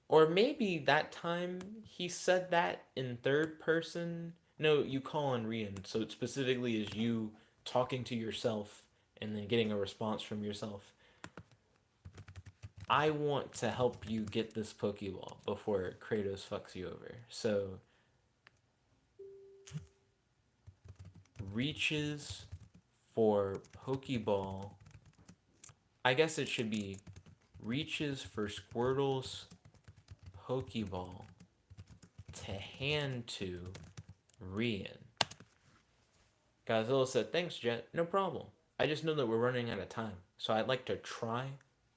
Speaker 1: Or maybe that time he said that in third person. No, you call on Rian, so it specifically is you talking to yourself and then getting a response from yourself. I want to help you get this Pokeball before Kratos fucks you over. So, reaches for Pokeball. I guess it should be reaches for Squirtle's Pokeball to hand to Rian. Godzilla said, thanks, Jet. No problem. I just know that we're running out of time, so I'd like to try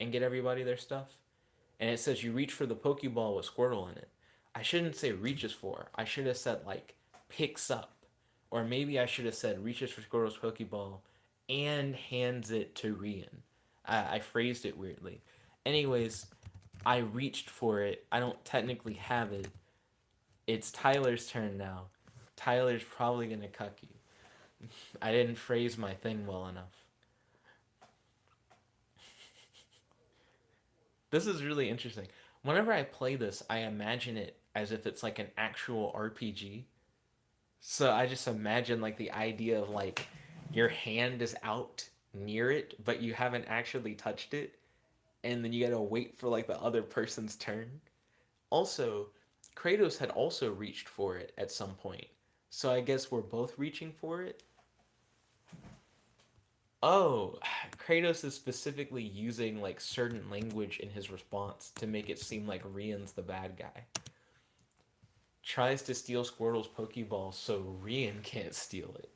Speaker 1: and get everybody their stuff. And it says you reach for the Pokeball with Squirtle in it. I shouldn't say reaches for. I should have said, like, picks up. Or maybe I should have said reaches for Squirtle's Pokeball and hands it to Rian. I phrased it weirdly. Anyways, I reached for it. I don't technically have it. It's Tyler's turn now. Tyler's probably going to cuck you. I didn't phrase my thing well enough. This is really interesting. Whenever I play this, I imagine it as if it's like an actual RPG. So I just imagine like the idea of like your hand is out near it, but you haven't actually touched it, and then you gotta wait for like the other person's turn. Also, Kratos had also reached for it at some point. So I guess we're both reaching for it. Oh, Kratos is specifically using like certain language in his response to make it seem like Rian's the bad guy. Tries to steal Squirtle's Pokeball so Rian can't steal it.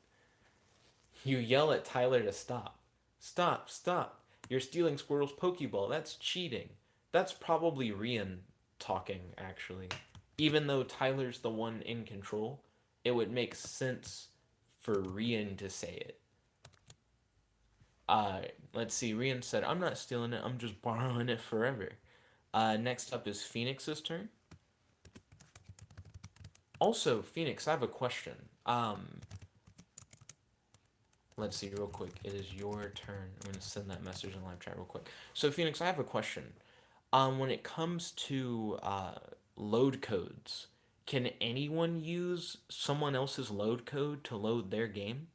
Speaker 1: You yell at Tyler to stop. Stop, stop. You're stealing Squirtle's Pokeball. That's cheating. That's probably Rian talking, actually. Even though Tyler's the one in control, it would make sense for Rian to say it. Let's see. Rian said, I'm not stealing it. I'm just borrowing it forever. Next up is Phoenix's turn. Also, Phoenix, I have a question. Let's see real quick. It is your turn. I'm going to send that message in live chat real quick. So, Phoenix, I have a question. When it comes to load codes, Can anyone use someone else's load code to load their game?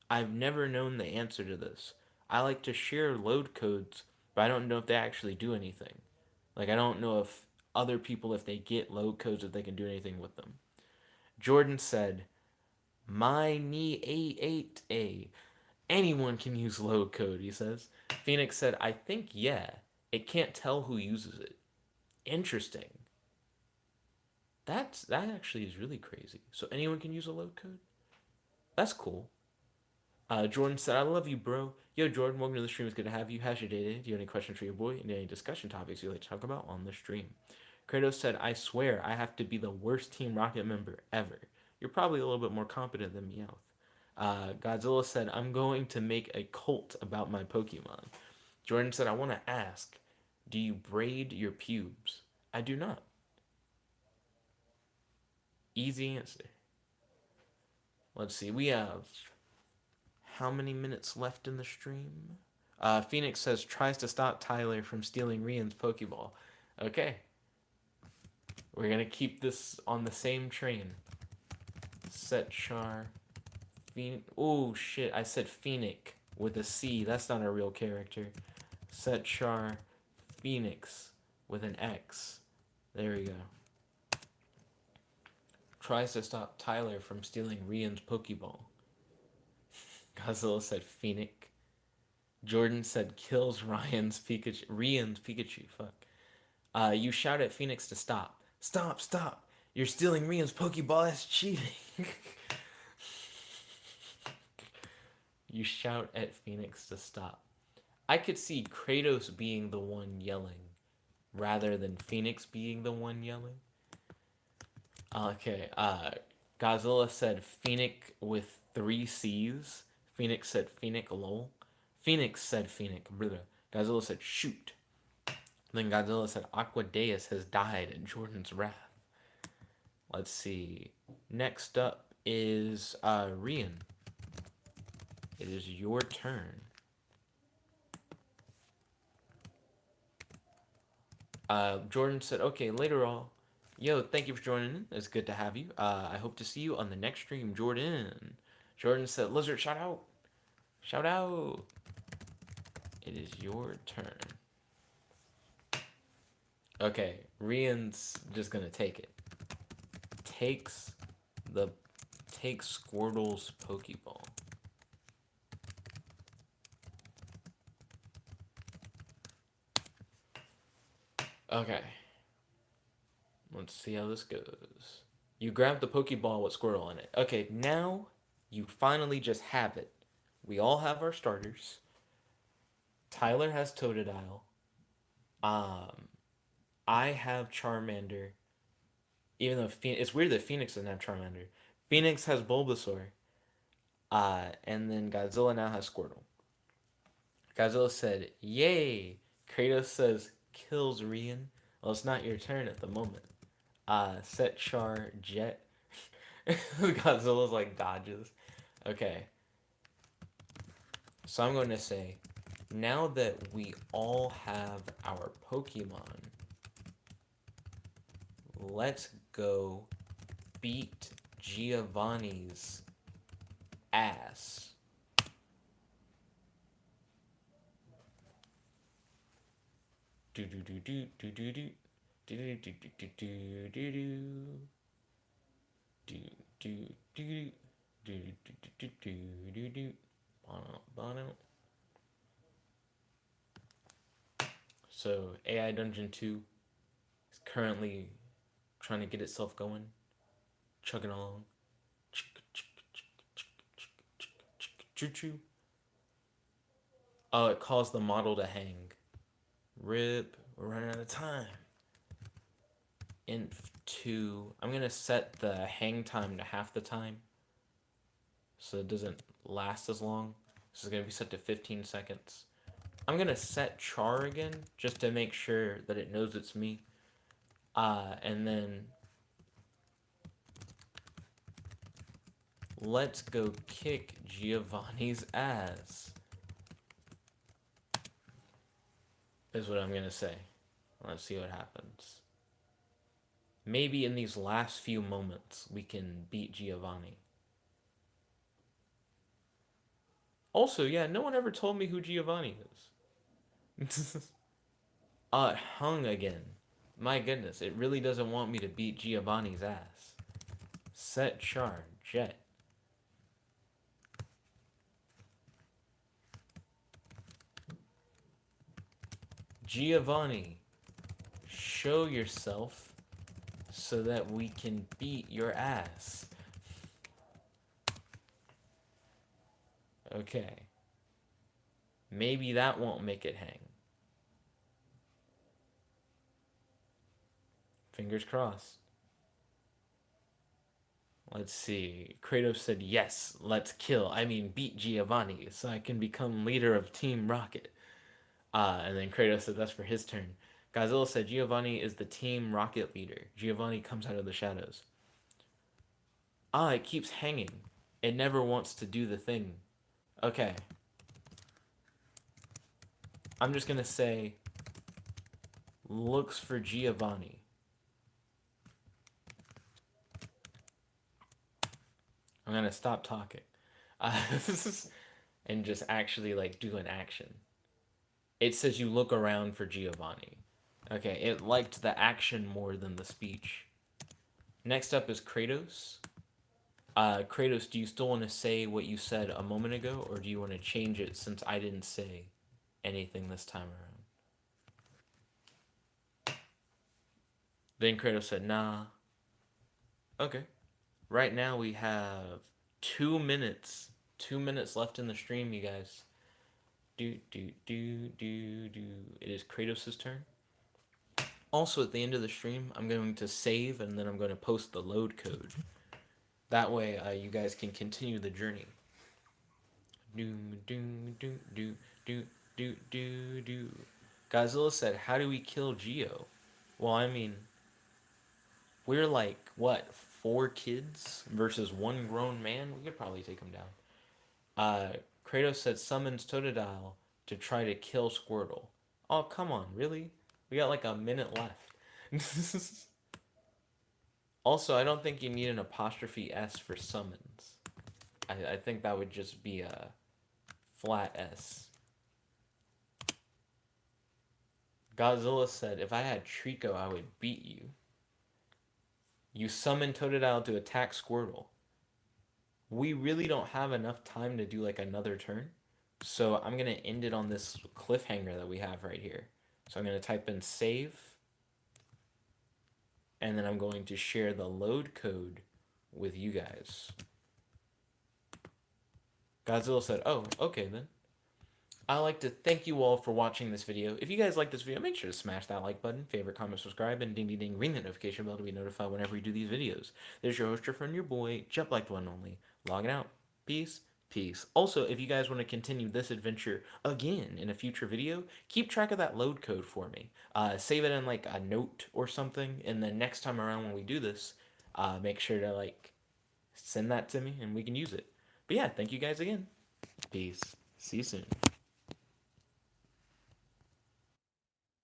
Speaker 1: I've never known the answer to this. I like to share load codes, but I don't know if they actually do anything. Like, I don't know if other people, if they get load codes, if they can do anything with them. Jordan said, My knee A8A. Anyone can use load code, he says. Phoenix said, I think, yeah. It can't tell who uses it. Interesting. That actually is really crazy. So anyone can use a load code? That's cool. Jordan said, I love you, bro. Yo, Jordan, welcome to the stream. It's good to have you. How's your day today? Do you have any questions for your boy? And any discussion topics you'd like to talk about on the stream? Kratos said, I swear I have to be the worst Team Rocket member ever. You're probably a little bit more competent than Meowth. Godzilla said, I'm going to make a cult about my Pokemon. Jordan said, I want to ask, do you braid your pubes? I do not. Easy answer. Let's see. We have how many minutes left in the stream? Phoenix says tries to stop Tyler from stealing Rian's Pokeball. Okay. We're gonna keep this on the same train. Set Char. Oh shit, I said Phoenix with a C. That's not a real character. Set Char Phoenix with an X. There we go. Tries to stop Tyler from stealing Rian's Pokeball. Godzilla said Phoenix. Jordan said kills Rian's Pikachu. Fuck. You shout at Phoenix to stop. Stop, stop. You're stealing Rian's Pokeball. That's cheating. You shout at Phoenix to stop. I could see Kratos being the one yelling rather than Phoenix being the one yelling. Okay, Godzilla said Phoenix with 3 C's. Phoenix said Phoenix lol. Phoenix said Phoenix. Blah. Godzilla said shoot. Then Godzilla said Aquadeus has died in Jordan's wrath. Let's see. Next up is Rian. It is your turn. Jordan said, okay, later all. Yo, thank you for joining. It's good to have you. I hope to see you on the next stream, Jordan. Jordan said, Lizard, shout out. Shout out. It is your turn. Okay, Rian's just gonna take it. Takes Squirtle's Pokeball. Okay. Let's see how this goes. You grab the Pokeball with Squirtle in it. Okay, now you finally just have it. We all have our starters. Tyler has Totodile. I have Charmander. Even though it's weird that Phoenix doesn't have Charmander. Phoenix has Bulbasaur. And then Godzilla now has Squirtle. Godzilla said, yay! Kratos says, kills Rian. Well, it's not your turn at the moment. Set Char Jet. Godzilla's like dodges. Okay. So I'm going to say, now that we all have our Pokemon, let's go beat Giovanni's ass. Do do do do do do do. Do do do do do do do do do do do do do. So AI Dungeon 2 is currently trying to get itself going, chugging along. Choo choo. Oh, it caused the model to hang. Rip, we're running out of time. Inf 2. I'm gonna set the hang time to half the time, so it doesn't last as long. This is gonna be set to 15 seconds. I'm gonna set Char again, just to make sure that it knows it's me. And then let's go kick Giovanni's ass. Is what I'm gonna say. Let's see what happens. Maybe in these last few moments we can beat Giovanni. Also, yeah, no one ever told me who Giovanni is. Hung again. My goodness, it really doesn't want me to beat Giovanni's ass. Set char, jet. Giovanni, show yourself so that we can beat your ass. Okay. Maybe that won't make it hang. Fingers crossed. Let's see. Kratos said, yes, let's kill. I mean, beat Giovanni so I can become leader of Team Rocket. And then Kratos said, that's for his turn. Godzilla said, Giovanni is the Team Rocket leader. Giovanni comes out of the shadows. It keeps hanging. It never wants to do the thing. Okay. I'm just going to say, looks for Giovanni. I'm going to stop talking. And just actually like do an action. It says you look around for Giovanni. Okay, it liked the action more than the speech. Next up is Kratos. Kratos, do you still want to say what you said a moment ago, or do you want to change it since I didn't say anything this time around? Then Kratos said, nah. Okay. Right now we have 2 minutes. 2 minutes left in the stream, you guys. Do. It is Kratos' turn. Also, at the end of the stream, I'm going to save and then I'm going to post the load code. That way, you guys can continue the journey. Godzilla said, how do we kill Geo? Well, I mean, we're like, what, 4 kids versus 1 grown man? We could probably take him down. Kratos said, summons Totodile to try to kill Squirtle. Oh, come on, really? We got like a minute left. Also, I don't think you need an apostrophe S for summons. I think that would just be a flat S. Godzilla said, if I had Trico, I would beat you. You summon Totodile to attack Squirtle. We really don't have enough time to do like another turn. So I'm going to end it on this cliffhanger that we have right here. So I'm going to type in save. And then I'm going to share the load code with you guys. Godzilla said, oh, okay then. I'd like to thank you all for watching this video. If you guys like this video, make sure to smash that like button, favorite, comment, subscribe, and ding ding ding, ring that notification bell to be notified whenever we do these videos. There's your host, your friend, your boy, Jet Black One Only, logging out. Peace, peace. Also, if you guys want to continue this adventure again in a future video, keep track of that load code for me. Save it in like a note or something, and then next time around when we do this, make sure to like send that to me and we can use it. But yeah, thank you guys again. Peace. See you soon.